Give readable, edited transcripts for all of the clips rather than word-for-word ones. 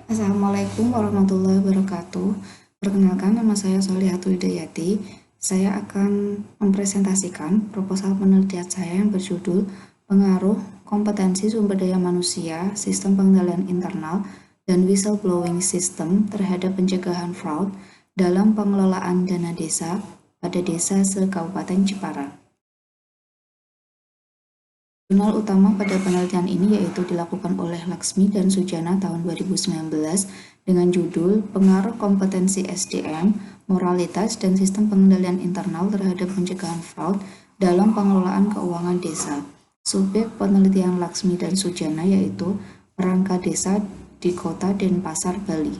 Assalamualaikum warahmatullahi wabarakatuh. Perkenalkan, nama saya Solihatul Hidayati. Saya akan mempresentasikan proposal penelitian saya yang berjudul Pengaruh Kompetensi Sumber Daya Manusia, Sistem Pengendalian Internal, dan Whistleblowing System terhadap pencegahan fraud dalam pengelolaan dana desa pada desa se-Kabupaten Jepara. Jurnal utama pada penelitian ini yaitu dilakukan oleh Laksmi dan Sujana tahun 2019 dengan judul Pengaruh Kompetensi SDM, Moralitas, dan Sistem Pengendalian Internal terhadap Pencegahan Fraud dalam Pengelolaan Keuangan Desa. Subjek penelitian Laksmi dan Sujana yaitu perangkat desa di Kota Denpasar, Bali.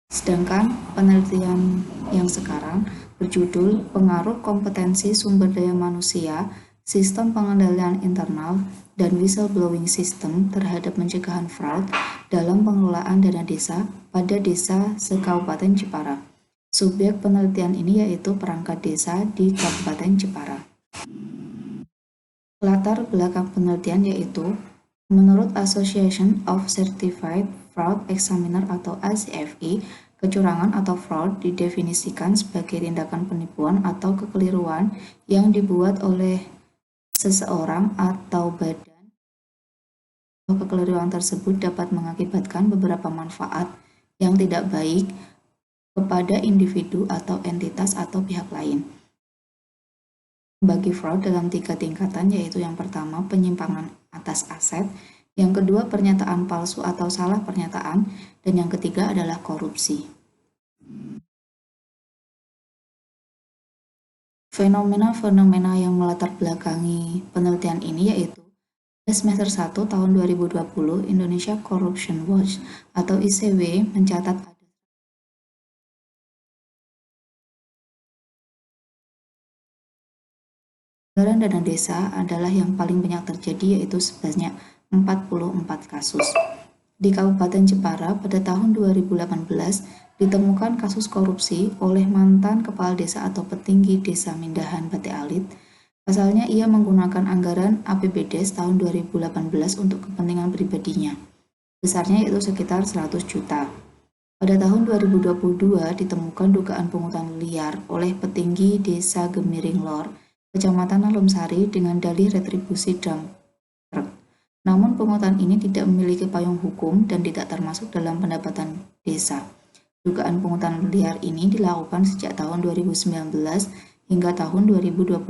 Sedangkan penelitian yang sekarang berjudul Pengaruh Kompetensi Sumber Daya Manusia, Sistem Pengendalian Internal, dan Whistleblowing System terhadap pencegahan fraud dalam pengelolaan dana desa pada desa se-Kabupaten Jepara. Subjek penelitian ini yaitu perangkat desa di Kabupaten Jepara. Latar belakang penelitian yaitu, menurut Association of Certified Fraud Examiner atau ACFE, kecurangan atau fraud didefinisikan sebagai tindakan penipuan atau kekeliruan yang dibuat oleh seseorang atau badan. Kekeliruan tersebut dapat mengakibatkan beberapa manfaat yang tidak baik kepada individu atau entitas atau pihak lain. Bagi fraud dalam 3 tingkatan, yaitu yang pertama penyimpangan atas aset, yang kedua pernyataan palsu atau salah pernyataan, dan yang ketiga adalah korupsi. Fenomena-fenomena yang melatar belakangi penelitian ini yaitu semester 1 tahun 2020 Indonesia Corruption Watch atau ICW mencatat anggaran dana desa adalah yang paling banyak terjadi yaitu sebanyak 44 kasus. Di Kabupaten Jepara pada tahun 2018 ditemukan kasus korupsi oleh mantan kepala desa atau petinggi desa Mindahan Bate Alit. Pasalnya ia menggunakan anggaran APBD tahun 2018 untuk kepentingan pribadinya. Besarnya yaitu sekitar 100 juta. Pada tahun 2022 ditemukan dugaan pungutan liar oleh petinggi desa Gemiring Lor, Kecamatan Alumsari dengan dalih retribusi dump truck. Namun pungutan ini tidak memiliki payung hukum dan tidak termasuk dalam pendapatan desa. Dugaan pungutan liar ini dilakukan sejak tahun 2019 hingga tahun 2021.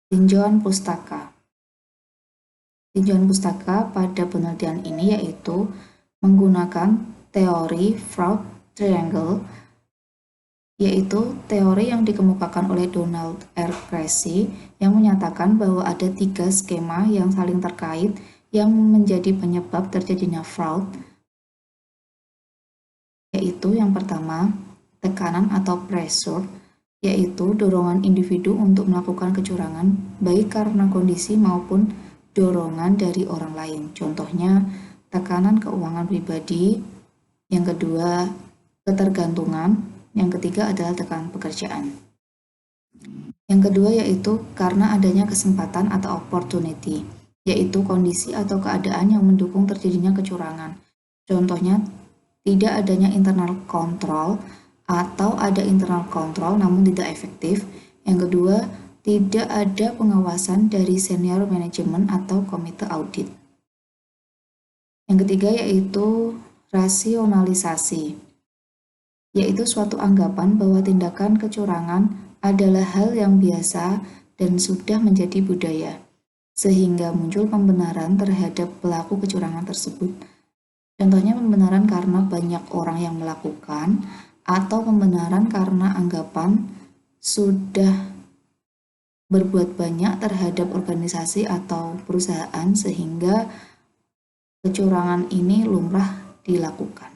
Tinjauan pustaka. Tinjauan pustaka pada penelitian ini yaitu menggunakan teori fraud triangle, yaitu teori yang dikemukakan oleh Donald R. Cressy yang menyatakan bahwa ada 3 skema yang saling terkait yang menjadi penyebab terjadinya fraud, yaitu yang pertama, tekanan atau pressure, yaitu dorongan individu untuk melakukan kecurangan baik karena kondisi maupun dorongan dari orang lain. Contohnya, tekanan keuangan pribadi, yang kedua, ketergantungan, yang ketiga adalah tekanan pekerjaan. Yang kedua yaitu karena adanya kesempatan atau opportunity, yaitu kondisi atau keadaan yang mendukung terjadinya kecurangan. Contohnya, tidak adanya internal control atau ada internal control namun tidak efektif. Yang kedua, tidak ada pengawasan dari senior manajemen atau komite audit. Yang ketiga yaitu rasionalisasi, yaitu suatu anggapan bahwa tindakan kecurangan adalah hal yang biasa dan sudah menjadi budaya, sehingga muncul pembenaran terhadap pelaku kecurangan tersebut. Contohnya pembenaran karena banyak orang yang melakukan, atau pembenaran karena anggapan sudah berbuat banyak terhadap organisasi atau perusahaan sehingga kecurangan ini lumrah dilakukan.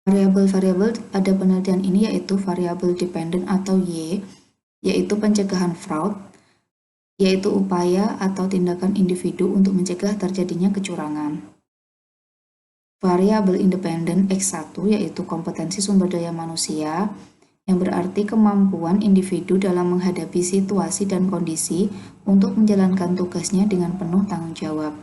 Variabel-variabel pada penelitian ini yaitu variabel dependent atau Y, yaitu pencegahan fraud, yaitu upaya atau tindakan individu untuk mencegah terjadinya kecurangan. Variabel independent X1 yaitu kompetensi sumber daya manusia, yang berarti kemampuan individu dalam menghadapi situasi dan kondisi untuk menjalankan tugasnya dengan penuh tanggung jawab.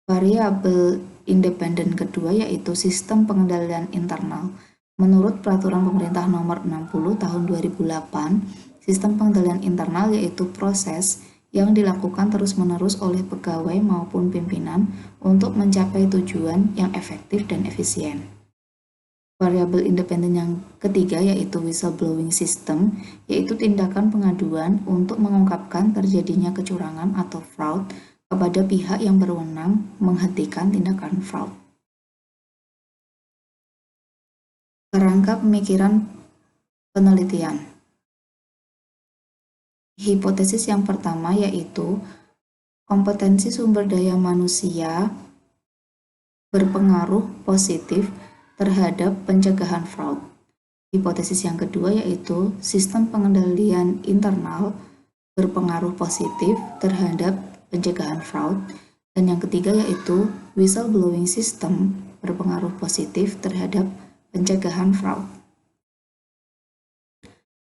Variabel independen kedua yaitu sistem pengendalian internal. Menurut Peraturan Pemerintah Nomor 60 Tahun 2008, sistem pengendalian internal yaitu proses yang dilakukan terus-menerus oleh pegawai maupun pimpinan untuk mencapai tujuan yang efektif dan efisien. Variabel independen yang ketiga yaitu whistleblowing system, yaitu tindakan pengaduan untuk mengungkapkan terjadinya kecurangan atau fraud kepada pihak yang berwenang menghentikan tindakan fraud. Kerangka pemikiran penelitian. Hipotesis yang pertama yaitu kompetensi sumber daya manusia berpengaruh positif terhadap pencegahan fraud. Hipotesis yang kedua yaitu sistem pengendalian internal berpengaruh positif terhadap pencegahan fraud, dan yang ketiga yaitu whistleblowing system berpengaruh positif terhadap pencegahan fraud.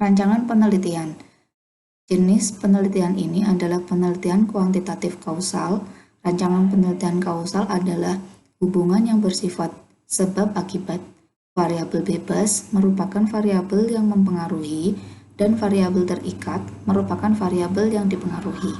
Rancangan penelitian. Jenis penelitian ini adalah penelitian kuantitatif kausal. Rancangan penelitian kausal adalah hubungan yang bersifat sebab akibat. Variabel bebas merupakan variabel yang mempengaruhi dan variabel terikat merupakan variabel yang dipengaruhi.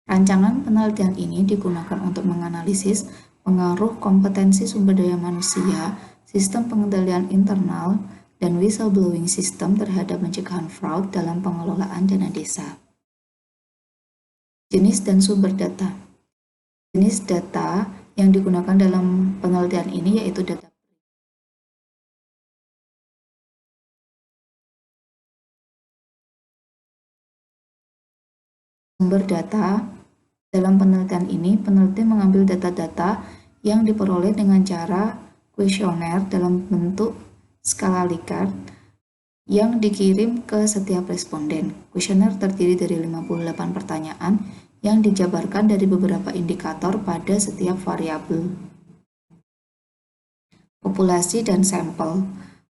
Rancangan penelitian ini digunakan untuk menganalisis pengaruh kompetensi sumber daya manusia, sistem pengendalian internal, dan whistleblowing system terhadap pencegahan fraud dalam pengelolaan dana desa. Jenis dan sumber data. Jenis data yang digunakan dalam penelitian ini yaitu data sumber data. Dalam penelitian ini, peneliti mengambil data-data yang diperoleh dengan cara kuesioner dalam bentuk skala Likert yang dikirim ke setiap responden. Kuesioner terdiri dari 58 pertanyaan yang dijabarkan dari beberapa indikator pada setiap variabel. Populasi dan sampel.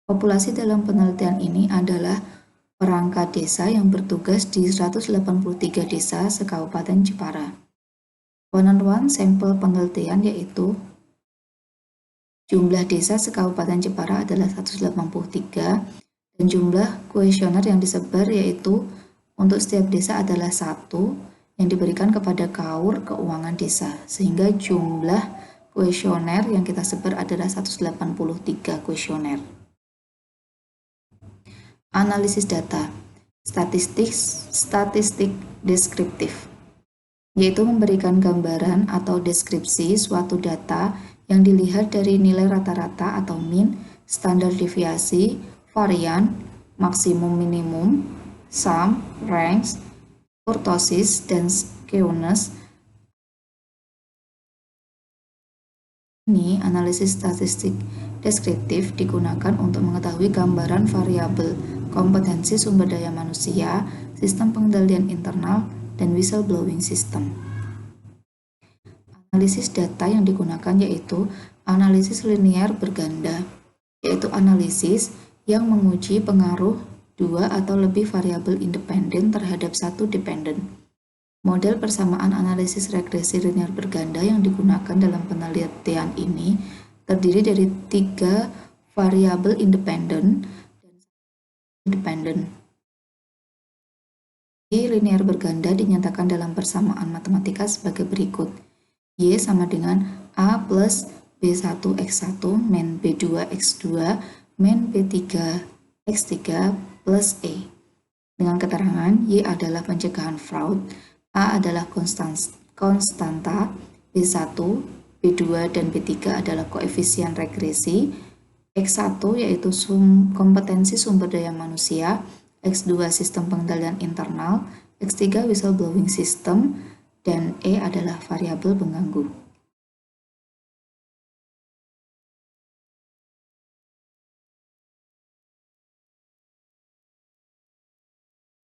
Populasi dalam penelitian ini adalah perangkat desa yang bertugas di 183 desa se-Kabupaten Jepara. One-on-one sampel penelitian yaitu jumlah desa se-Kabupaten Jepara adalah 183 dan jumlah kuesioner yang disebar yaitu untuk setiap desa adalah 1 yang diberikan kepada KAUR keuangan desa, sehingga jumlah kuesioner yang kita sebar adalah 183 kuesioner. Analisis data. Statistik deskriptif, yaitu memberikan gambaran atau deskripsi suatu data yang dilihat dari nilai rata-rata atau mean, standar deviasi, varian, maksimum minimum, sum, range, kurtosis, dan skewness. Ini analisis statistik deskriptif digunakan untuk mengetahui gambaran variabel kompetensi sumber daya manusia, sistem pengendalian internal, dan whistleblowing system. Analisis data yang digunakan yaitu analisis linear berganda, yaitu analisis yang menguji pengaruh dua atau lebih variabel independen terhadap satu dependen. Model persamaan analisis regresi linear berganda yang digunakan dalam penelitian ini terdiri dari 3 variabel independen dan independen. Linear berganda dinyatakan dalam persamaan matematika sebagai berikut. Y sama dengan A plus B1X1 min B2X2 min B3X3 plus E. Dengan keterangan Y adalah pencegahan fraud, A adalah konstanta, B1, B2, dan B3 adalah koefisien regresi, X1 yaitu kompetensi sumber daya manusia, X2 sistem pengendalian internal, X3 whistleblowing system, dan E adalah variabel pengganggu.